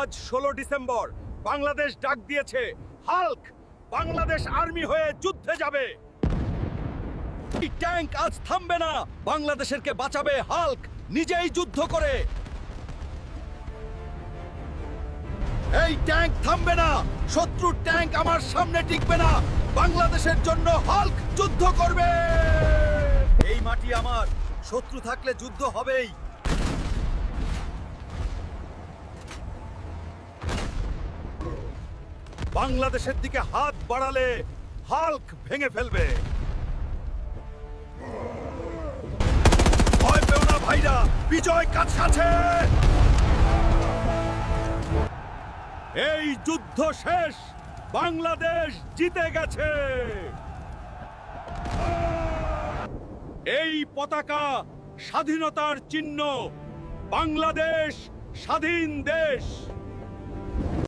আজ 16 ডিসেম্বর। বাংলাদেশ ডাক দিয়েছে, হাল্ক বাংলাদেশ আর্মি হয়ে যুদ্ধে যাবে। এই ট্যাঙ্ক আজ থামবে না। বাংলাদেশেরকে বাঁচাবে হাল্ক নিজেই যুদ্ধ করে। এই ট্যাঙ্ক থামবে না। শত্রুর ট্যাঙ্ক আমার সামনে টিকবে না। বাংলাদেশের জন্য হাল্ক যুদ্ধ করবে। এই মাটি আমার, শত্রু থাকলে যুদ্ধ হবেই। বাংলাদেশের দিকে হাত বাড়ালে হাল্ক ভেঙে ফেলবে। ভয় পেও না ভাইরা, বিজয় কাছে। এই যুদ্ধ শেষ, বাংলাদেশ জিতে গেছে। এই পতাকা স্বাধীনতার চিহ্ন। বাংলাদেশ স্বাধীন দেশ।